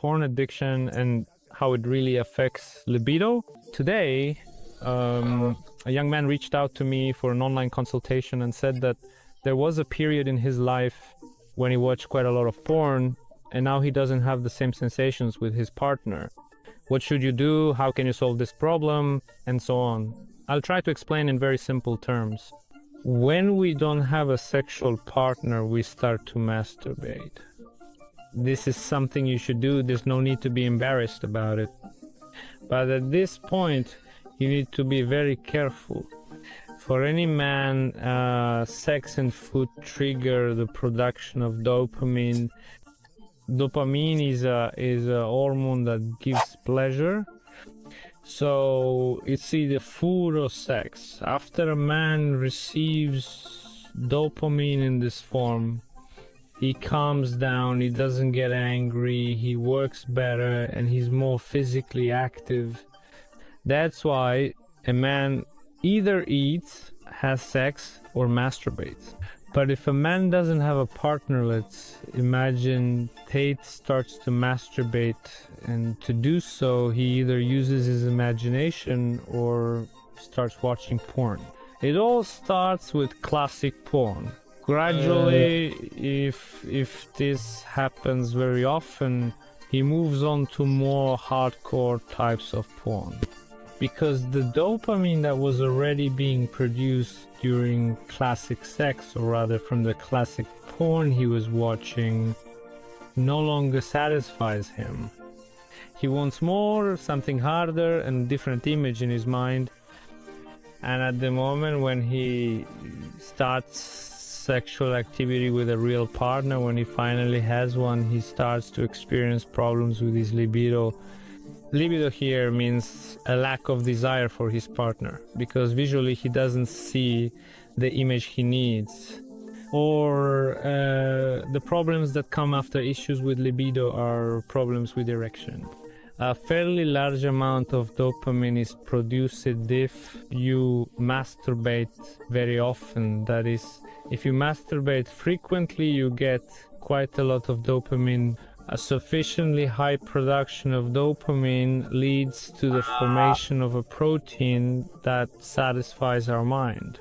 porn addiction and how it really affects libido. Today, a young man reached out to me for an online consultation and said that there was a period in his life when he watched quite a lot of porn, and now he doesn't have the same sensations with his partner. What should you do? How can you solve this problem? And so on. I'll try to explain in very simple terms. When we don't have a sexual partner, we start to masturbate. This is something you should do. There's no need to be embarrassed about it. But at this point, you need to be very careful. For any man, sex and food trigger the production of dopamine. Dopamine is a hormone that gives pleasure. So it's either food or sex. After a man receives dopamine in this form, he calms down, he doesn't get angry, he works better, and he's more physically active. That's why a man either eats, has sex, or masturbates. But if a man doesn't have a partner, let's imagine Tate starts to masturbate, and to do so, he either uses his imagination or starts watching porn. It all starts with classic porn. Gradually, if this happens very often, he moves on to more hardcore types of porn. Because the dopamine that was already being produced during classic sex, or rather from the classic porn he was watching, no longer satisfies him. He wants more, something harder, and a different image in his mind. And at the moment when he starts sexual activity with a real partner, when he finally has one, he starts to experience problems with his libido. Libido here means a lack of desire for his partner, because visually he doesn't see the image he needs. Or the problems that come after issues with libido are problems with erection. A fairly large amount of dopamine is produced if you masturbate very often. That is, if you masturbate frequently, you get quite a lot of dopamine. A sufficiently high production of dopamine leads to the formation of a protein that satisfies our mind.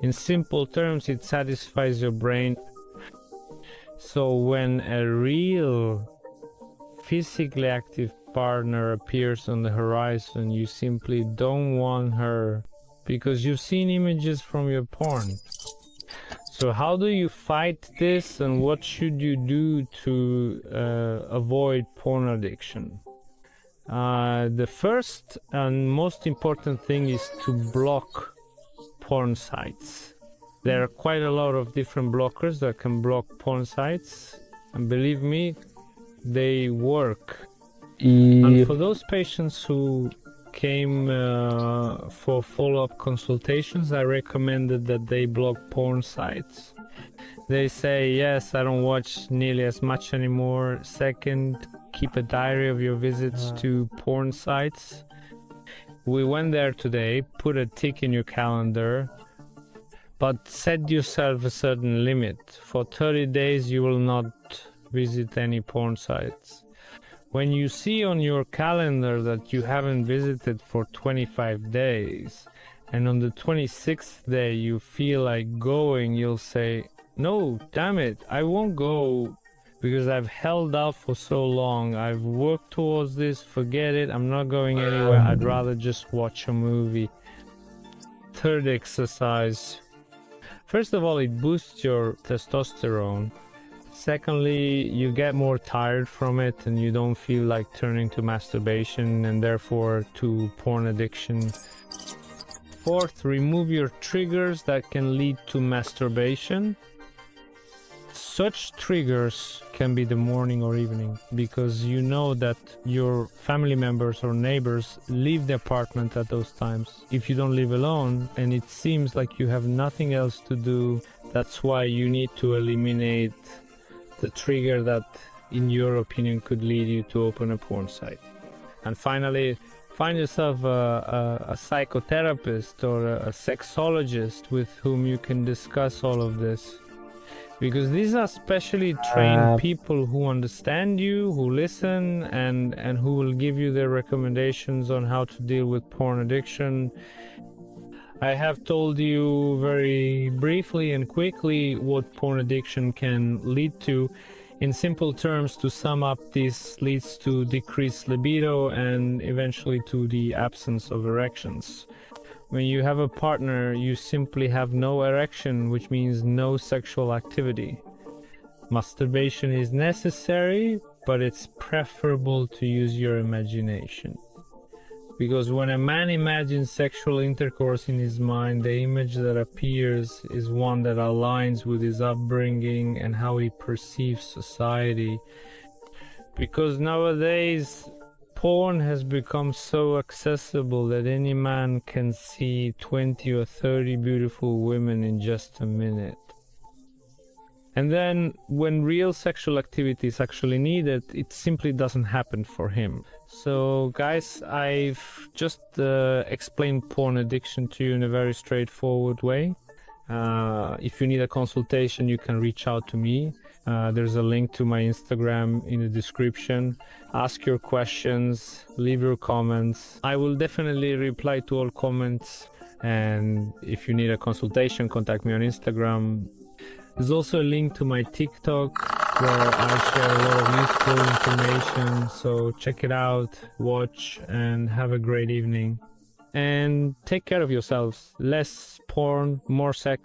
In simple terms, it satisfies your brain. So when a real physically active partner appears on the horizon, you simply don't want her because you've seen images from your porn. So how do you fight this, and what should you do to avoid porn addiction? The first and most important thing is to block porn sites. There are quite a lot of different blockers that can block porn sites, and believe me, they work. And for those patients who came for follow-up consultations, I recommended that they block porn sites. They say, yes, I don't watch nearly as much anymore. Second, keep a diary of your visits to porn sites. We went there today, put a tick in your calendar, but set yourself a certain limit. For 30 days you will not visit any porn sites. When you see on your calendar that you haven't visited for 25 days, and on the 26th day you feel like going, you'll say, no, damn it, I won't go because I've held out for so long. I've worked towards this, forget it, I'm not going anywhere, I'd rather just watch a movie. Third exercise. First of all, it boosts your testosterone. Secondly, you get more tired from it and you don't feel like turning to masturbation and therefore to porn addiction. Fourth, remove your triggers that can lead to masturbation. Such triggers can be the morning or evening, because you know that your family members or neighbors leave the apartment at those times. If you don't live alone and it seems like you have nothing else to do, that's why you need to eliminate the trigger that, in your opinion, could lead you to open a porn site. And finally, find yourself a psychotherapist or a sexologist with whom you can discuss all of this. because these are specially trained people who understand you, who listen, and who will give you their recommendations on how to deal with porn addiction. I have told you very briefly and quickly what porn addiction can lead to. In simple terms, to sum up, this leads to decreased libido and eventually to the absence of erections. When you have a partner, you simply have no erection, which means no sexual activity. Masturbation is necessary, but it's preferable to use your imagination. Because when a man imagines sexual intercourse in his mind, the image that appears is one that aligns with his upbringing and how he perceives society. Because nowadays, porn has become so accessible that any man can see 20 or 30 beautiful women in just a minute. And then when real sexual activity is actually needed, it simply doesn't happen for him. So guys, I've just explained porn addiction to you in a very straightforward way. If you need a consultation, you can reach out to me. There's a link to my Instagram in the description. Ask your questions, leave your comments. I will definitely reply to all comments. And if you need a consultation, contact me on Instagram. There's also a link to my TikTok where I share a lot of useful information. So check it out, watch, and have a great evening. And take care of yourselves. Less porn, more sex.